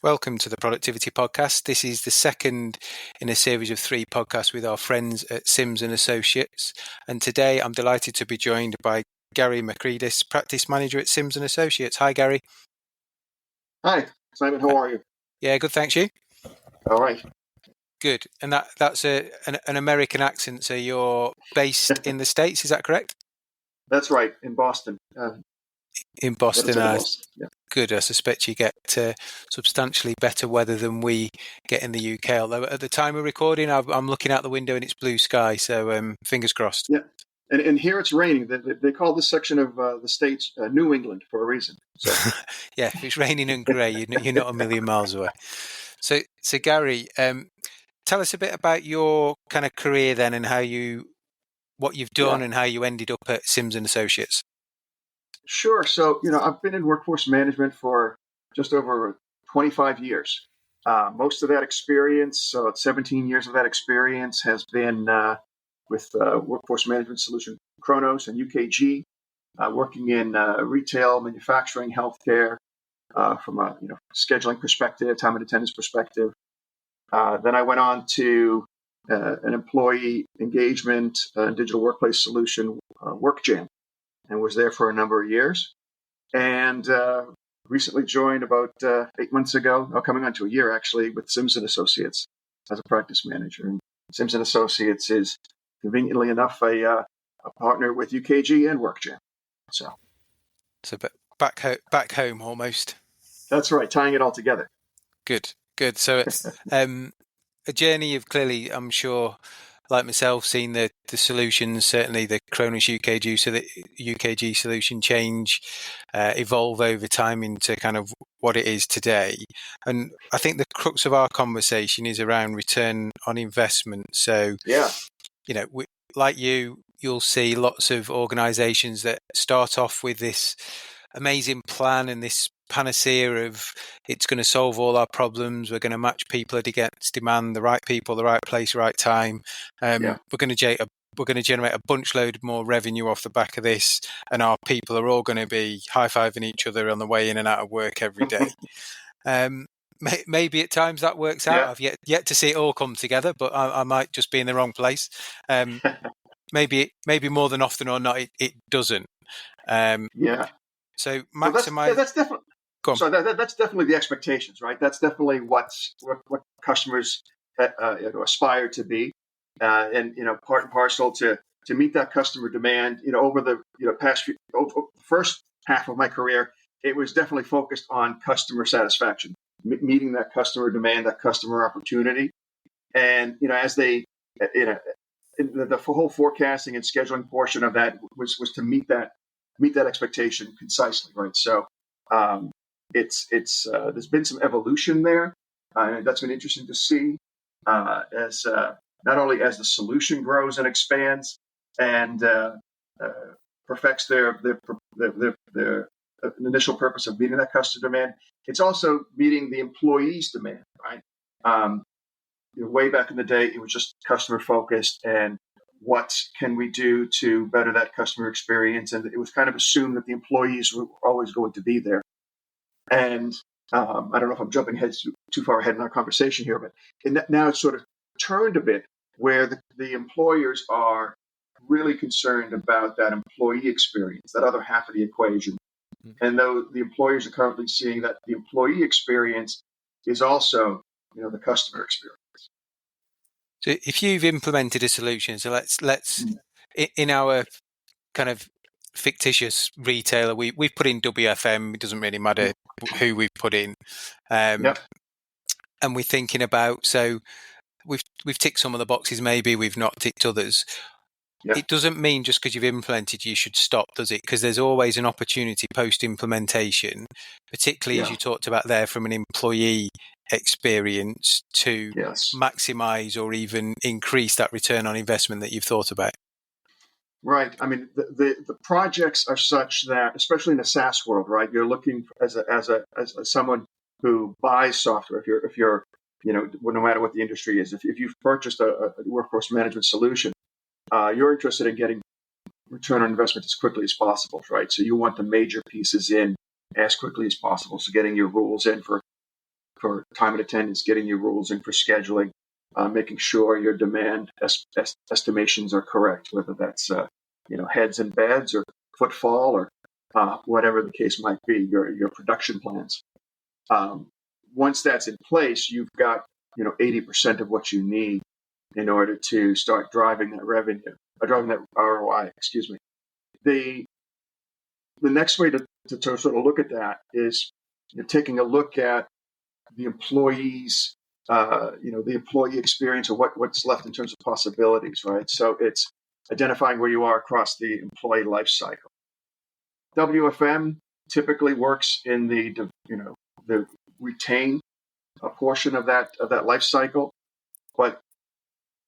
Welcome to the Productivity Podcast. This is the second in a series of 3 podcasts with our friends at Sims & Associates. And today I'm delighted to be joined by Gary Makredes, Practice Manager at Sims & Associates. Hi, Gary. Hi, Simon. How are you? Yeah, good, thanks. You? All right. Good. And that's an American accent, so you're based in the States, is that correct? That's right, in Boston. In Boston. Boston. Yeah. Good. I suspect you get substantially better weather than we get in the UK. Although at the time of recording, I'm looking out the window and it's blue sky. So fingers crossed. Yeah, and here it's raining. They call this section of the states New England for a reason. So. Yeah, if it's raining and grey, you're not a million miles away. So Gary, tell us a bit about your kind of career then, and what you've done and how you ended up at Sims & Associates. Sure. So, I've been in workforce management for just over 25 years. Most of that experience, so 17 years of that experience, has been with workforce management solution Kronos and UKG, working in retail, manufacturing, healthcare, from a scheduling perspective, time and attendance perspective. Then I went on to an employee engagement digital workplace solution, WorkJam, and was there for a number of years. And recently joined about 8 months ago, coming on to a year actually, with Sims & Associates as a practice manager. And Sims & Associates is, conveniently enough, a partner with UKG and WorkJam. So back home almost. That's right, tying it all together. Good. So a journey of clearly, I'm sure, like myself, seen the solutions, certainly the Kronos UKG, so the UKG solution change, evolve over time into kind of what it is today. And I think the crux of our conversation is around return on investment. So, like you'll see lots of organizations that start off with this amazing plan and this panacea of it's going to solve all our problems. We're going to match people against demand, the right people, the right place, right time. We're going to generate a bunch load more revenue off the back of this, and our people are all going to be high-fiving each other on the way in and out of work every day. Maybe at times that works out. I've yet to see it all come together, but I might just be in the wrong place. Maybe more than often or not, it doesn't. So maximize. That's definitely. So that's definitely the expectations, right? That's definitely what customers aspire to be, and part and parcel to meet that customer demand. Over the first half of my career, it was definitely focused on customer satisfaction, meeting that customer demand, that customer opportunity, and as they, the whole forecasting and scheduling portion of that was to meet that expectation concisely, right? So. It's there's been some evolution there, and that's been interesting to see as not only as the solution grows and expands and perfects their initial purpose of meeting that customer demand. It's also meeting the employee's demand, right? Way back in the day, it was just customer focused, and what can we do to better that customer experience? And it was kind of assumed that the employees were always going to be there. And I don't know if I'm jumping too far ahead in our conversation here, but now it's sort of turned a bit where the employers are really concerned about that employee experience, that other half of the equation. And though the employers are currently seeing that the employee experience is also, the customer experience. So if you've implemented a solution, so let's in our kind of fictitious retailer, we've put in WFM. It doesn't really matter who we've put in, and we're thinking about, so we've ticked some of the boxes, maybe we've not ticked others. It doesn't mean just because you've implemented you should stop, does it? Because there's always an opportunity post implementation, particularly as you talked about there, from an employee experience to maximize or even increase that return on investment that you've thought about. Right. I mean, the projects are such that, especially in the SaaS world, right? You're looking as someone who buys software. If you're no matter what the industry is, if you've purchased a workforce management solution, you're interested in getting return on investment as quickly as possible, right? So you want the major pieces in as quickly as possible. So getting your rules in for for time and attendance, getting your rules in for scheduling, making sure your demand estimations are correct, whether that's heads and beds or footfall or whatever the case might be, your production plans. Once that's in place, you've got 80% of what you need in order to start driving that revenue, or driving that ROI. Excuse me. The next way to sort of look at that is taking a look at the employees, the employee experience, or what's left in terms of possibilities, right? So it's identifying where you are across the employee life cycle. WFM typically works in the retain a portion of that life cycle, but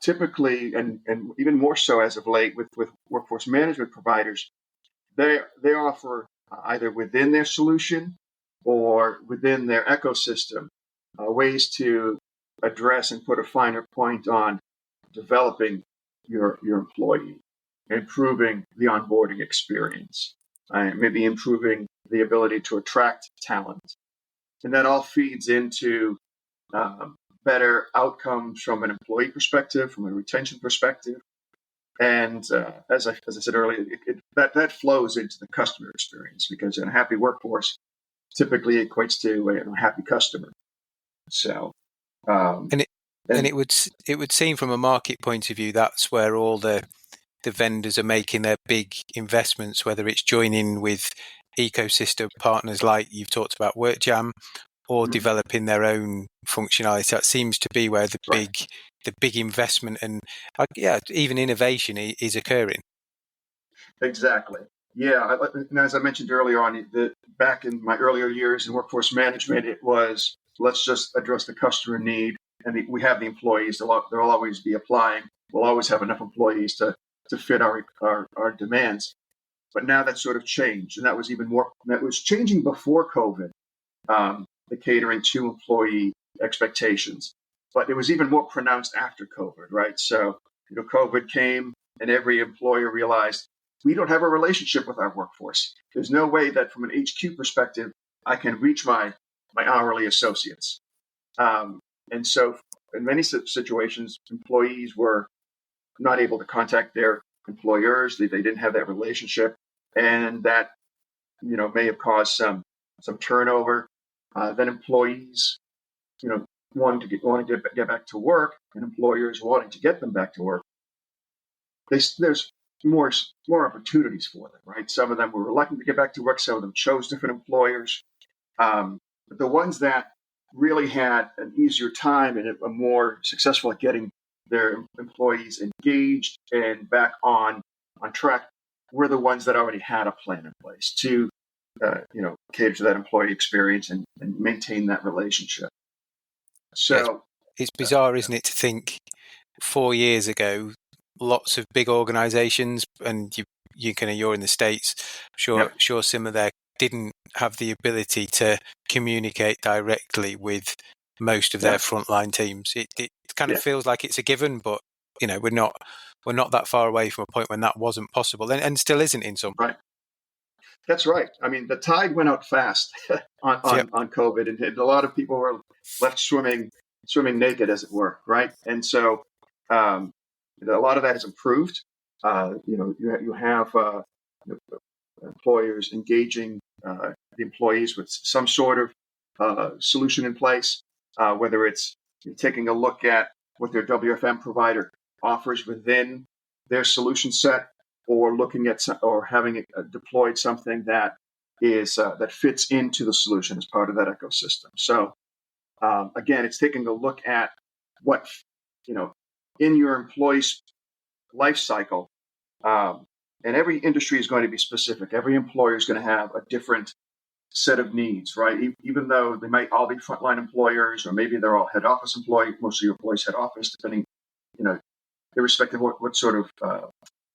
typically, and even more so as of late with workforce management providers, they offer either within their solution or within their ecosystem ways to address and put a finer point on developing your employee, improving the onboarding experience, maybe improving the ability to attract talent. And that all feeds into better outcomes from an employee perspective, from a retention perspective. And as I said earlier, that flows into the customer experience, because a happy workforce typically equates to a happy customer. So, and it would seem from a market point of view, that's where all the vendors are making their big investments, whether it's joining with ecosystem partners like you've talked about WorkJam, or developing their own functionality. That seems to be where the big investment and even innovation is occurring. Exactly. Yeah. And as I mentioned earlier on, back in my earlier years in workforce management, it was, let's just address the customer need. And we have the employees, they'll always be applying. We'll always have enough employees to fit our demands. But now that's sort of changed. And that was even more, that was changing before COVID, the catering to employee expectations. But it was even more pronounced after COVID, right? So, COVID came and every employer realized, we don't have a relationship with our workforce. There's no way that from an HQ perspective, I can reach my hourly associates. And so in many situations, employees were not able to contact their employers. They didn't have that relationship. And that, may have caused some turnover. Then employees, wanting to get back to work, and employers wanting to get them back to work. There's more opportunities for them, right? Some of them were reluctant to get back to work. Some of them chose different employers. But the ones that really had an easier time and are more successful at getting their employees engaged and back on track were the ones that already had a plan in place to, cater to that employee experience and maintain that relationship. So it's bizarre, isn't it, to think 4 years ago, lots of big organizations, and you're in the States, sure some of there didn't have the ability to communicate directly with most of their frontline teams. It kind of feels like it's a given, but we're not that far away from a point when that wasn't possible, and still isn't in some. Right. That's right. I mean, the tide went out fast on COVID, and a lot of people were left swimming naked, as it were, right? And so a lot of that has improved. You have employers engaging the employees with some sort of solution in place, whether it's taking a look at what their WFM provider offers within their solution set, or looking at or having deployed something that is that fits into the solution as part of that ecosystem. So again, it's taking a look at what in your employee's life cycle. And every industry is going to be specific. Every employer is going to have a different set of needs, right? Even though they might all be frontline employers, or maybe they're all head office employees, most of your employees head office, depending, irrespective of what sort of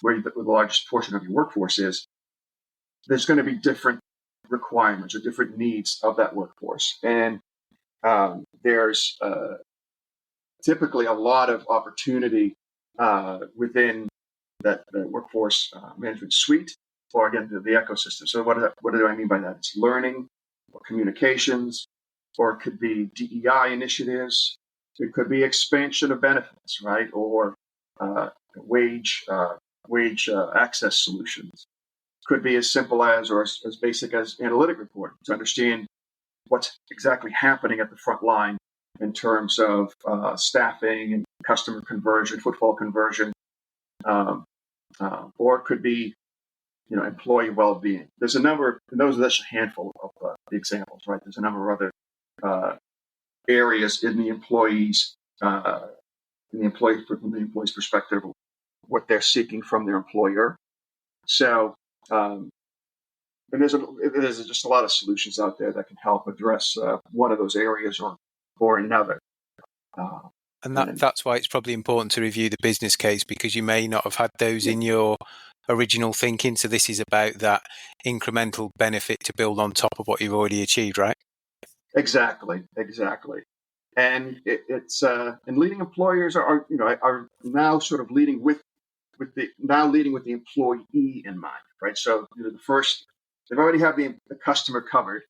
where the largest portion of your workforce is, there's going to be different requirements or different needs of that workforce. And there's typically a lot of opportunity within that the workforce management suite, or again, the ecosystem. So what do I mean by that? It's learning, or communications, or it could be DEI initiatives. It could be expansion of benefits, right? Or wage access solutions. Could be as simple as or as basic as analytic reporting to understand what's exactly happening at the front line in terms of staffing and customer conversion, footfall conversion, or it could be employee well-being. There's a number, and those are just a handful of the examples, right? There's a number of other areas in the employees, from the employee's perspective, what they're seeking from their employer. So, and there's just a lot of solutions out there that can help address one of those areas or another. And that's why it's probably important to review the business case, because you may not have had those in your original thinking. So this is about that incremental benefit to build on top of what you've already achieved, right? Exactly. And it's and leading employers are now sort of leading with the employee in mind, right? So the first, they've already have the customer covered.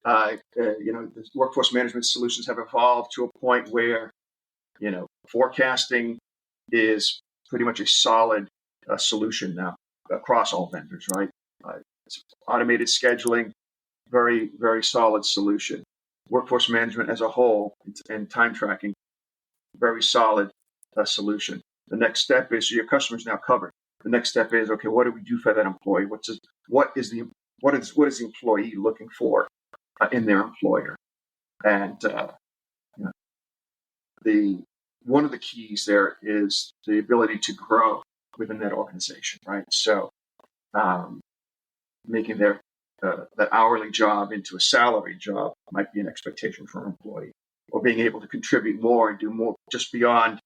The workforce management solutions have evolved to a point where forecasting is pretty much a solid solution now across all vendors, right? It's automated scheduling, very, very solid solution. Workforce management as a whole and time tracking, very solid solution. The next step is your customer's now covered. The next step is, okay, what do we do for that employee? What is the employee looking for in their employer? And one of the keys there is the ability to grow within that organization, right? So making that hourly job into a salary job might be an expectation for an employee, or being able to contribute more and do more just beyond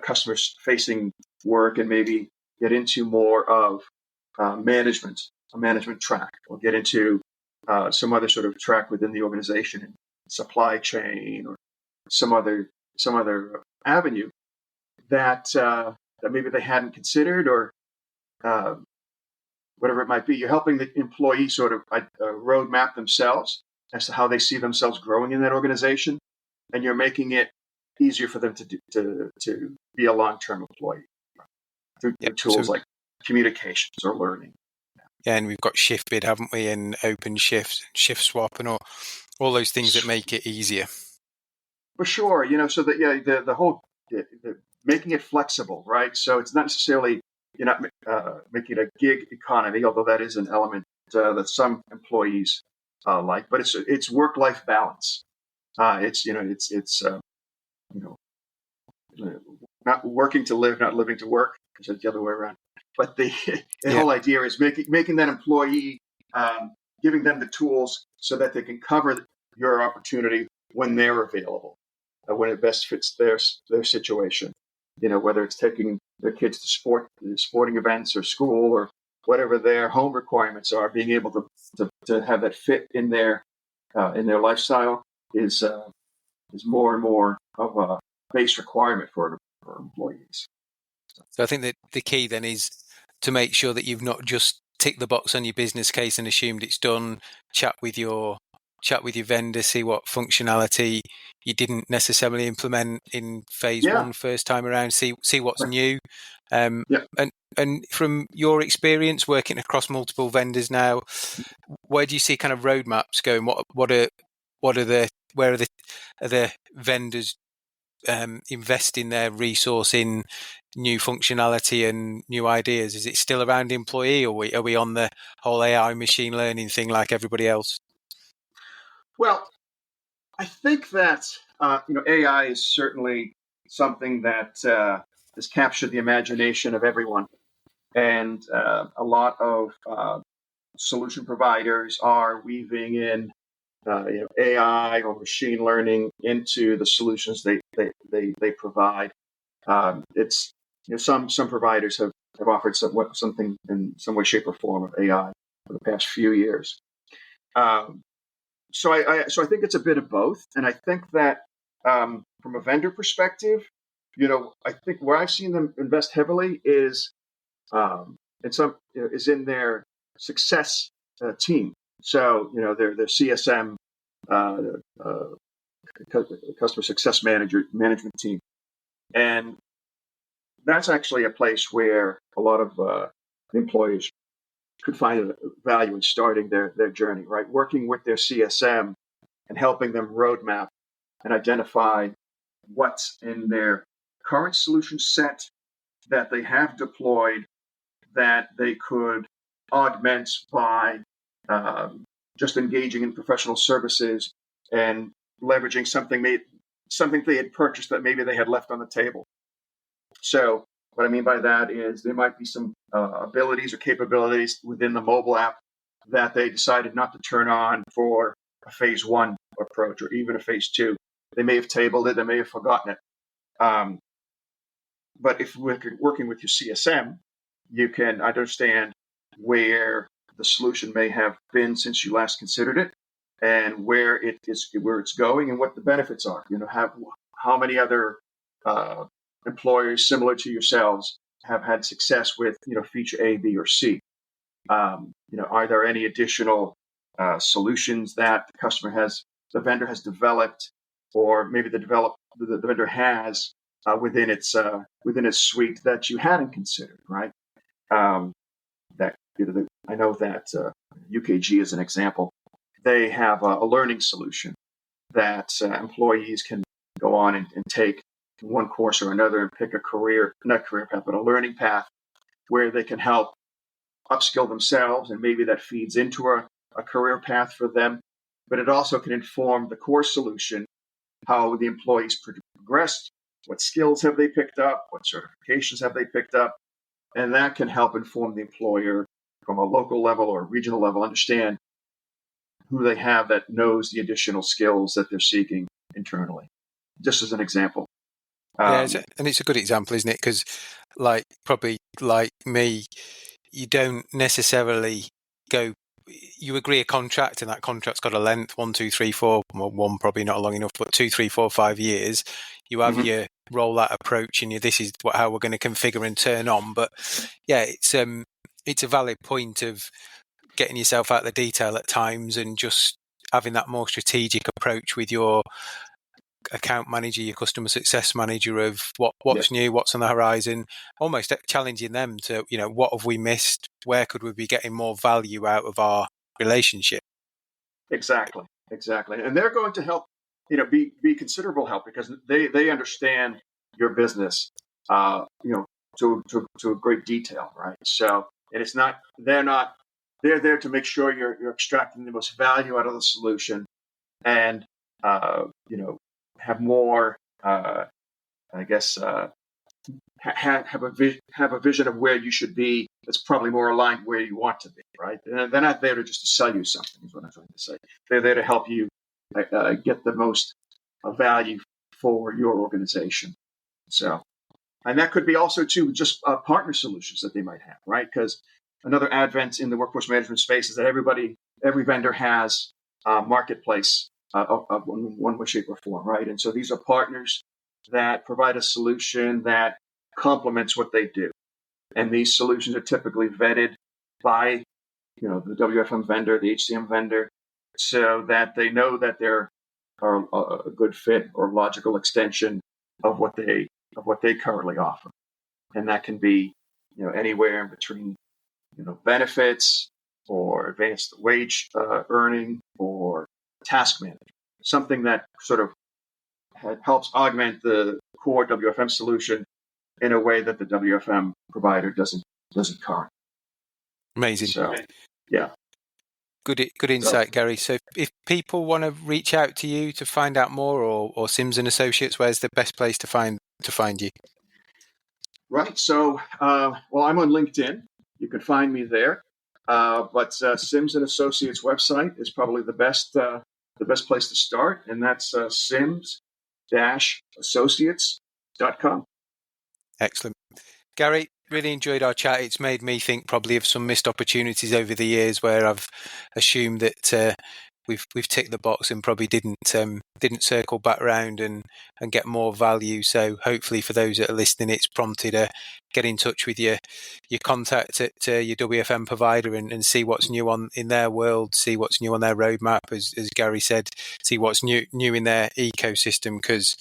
customers facing work, and maybe get into more of a management track, or get into some other sort of track within the organization, supply chain, or some other avenue that maybe they hadn't considered, or whatever it might be. You're helping the employee sort of roadmap themselves as to how they see themselves growing in that organization, and you're making it easier for them to be a long-term employee through tools like communications or learning. Yeah, and we've got ShiftBid, haven't we, and Open Shift, Shift Swap, and all those things that make it easier. For sure, so that the whole making it flexible, right? So it's not necessarily you're not making it a gig economy, although that is an element that some employees like. But it's work-life balance. It's not working to live, not living to work, because it's the other way around. But the whole idea is making that employee, giving them the tools so that they can cover your opportunity when they're available, when it best fits their situation. Whether it's taking their kids to sporting events or school, or whatever their home requirements are, being able to have that fit in their lifestyle is more and more of a base requirement for employees. So I think that the key then is to make sure that you've not just ticked the box on your business case and assumed it's done. Chat with your vendor, see what functionality you didn't necessarily implement in phase one first time around. See what's new. And from your experience working across multiple vendors now, where do you see kind of roadmaps going? Where are the vendors investing their resource in new functionality and new ideas? Is it still around employee, or are we on the whole AI machine learning thing like everybody else? Well, I think that AI is certainly something that has captured the imagination of everyone, and a lot of solution providers are weaving in AI or machine learning into the solutions they provide. It's some providers have offered something in some way, shape, or form of AI for the past few years. So I think it's a bit of both, and I think that from a vendor perspective, I think where I've seen them invest heavily is is in their success team. So their CSM customer success management team. And that's actually a place where a lot of employees could find value in starting their journey, right? Working with their CSM and helping them roadmap and identify what's in their current solution set that they have deployed that they could augment by just engaging in professional services and leveraging something they had purchased that maybe they had left on the table. So what I mean by that is there might be some abilities or capabilities within the mobile app that they decided not to turn on for a phase one approach or even a phase two. They may have tabled it, they may have forgotten it. But if we're working with your CSM, you can understand where the solution may have been since you last considered it, and where it's going, and what the benefits are. How many other employers similar to yourselves have had success with feature A, B, or C? Are there any additional solutions that the vendor has developed, or maybe the vendor has within its suite that you hadn't considered, right? I know that UKG is an example. They have a learning solution that employees can go on and take one course or another and pick not career path, but a learning path where they can help upskill themselves, and maybe that feeds into a career path for them. But it also can inform the core solution, how the employees progressed, what skills have they picked up, what certifications have they picked up, and that can help inform the employer from a local level or regional level, understand who they have that knows the additional skills that they're seeking internally. Just as an example. And it's a good example, isn't it? Because probably like me, you don't necessarily you agree a contract, and that contract's got a length 1, 2, 3, 4. Well, 1 probably not long enough, but 2, 3, 4, 5 years. You have your rollout approach, and this is how we're going to configure and turn on. But yeah, it's a valid point of getting yourself out of the detail at times and just having that more strategic approach with your account manager, your customer success manager, of what's new, what's on the horizon, almost challenging them to, what have we missed? Where could we be getting more value out of our relationship? Exactly. And they're going to help, be considerable help, because they understand your business, to a great detail, right? So, and it's not, they're there to make sure you're extracting the most value out of the solution, and, have more, have a vision of where you should be that's probably more aligned where you want to be, right? And they're not there to just sell you something, is what I'm trying to say. They're there to help you get the most value for your organization. So, and that could be also too just partner solutions that they might have, right? Because another advent in the workforce management space is that every vendor has a marketplace of one way, shape, or form, right? And so these are partners that provide a solution that complements what they do. And these solutions are typically vetted by, the WFM vendor, the HCM vendor, so that they know that they're a good fit or logical extension of what they currently offer. And that can be, anywhere in between, benefits or advanced wage earning or task management, something that sort of helps augment the core WFM solution in a way that the WFM provider doesn't currently. Amazing. So, yeah. Good insight, Gary. So if people want to reach out to you to find out more, or Sims and Associates, where's the best place to find you? Right. So, well, I'm on LinkedIn. You can find me there. But Sims and Associates website is probably the best place to start, and that's sims-associates.com. Excellent. Gary, really enjoyed our chat. It's made me think probably of some missed opportunities over the years where I've assumed that we've ticked the box and probably didn't circle back round and get more value. So hopefully for those that are listening, it's prompted a get in touch with your contact at your WFM provider and see what's new in their world, see what's new on their roadmap, as Gary said, see what's new in their ecosystem, because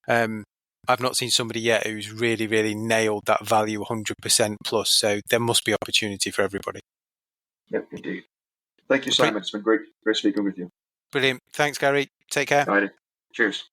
I've not seen somebody yet who's really, really nailed that value 100% plus. So there must be opportunity for everybody. Yep, indeed. Thank you, Simon. It's been great speaking with you. Brilliant. Thanks, Gary. Take care. All right. Cheers.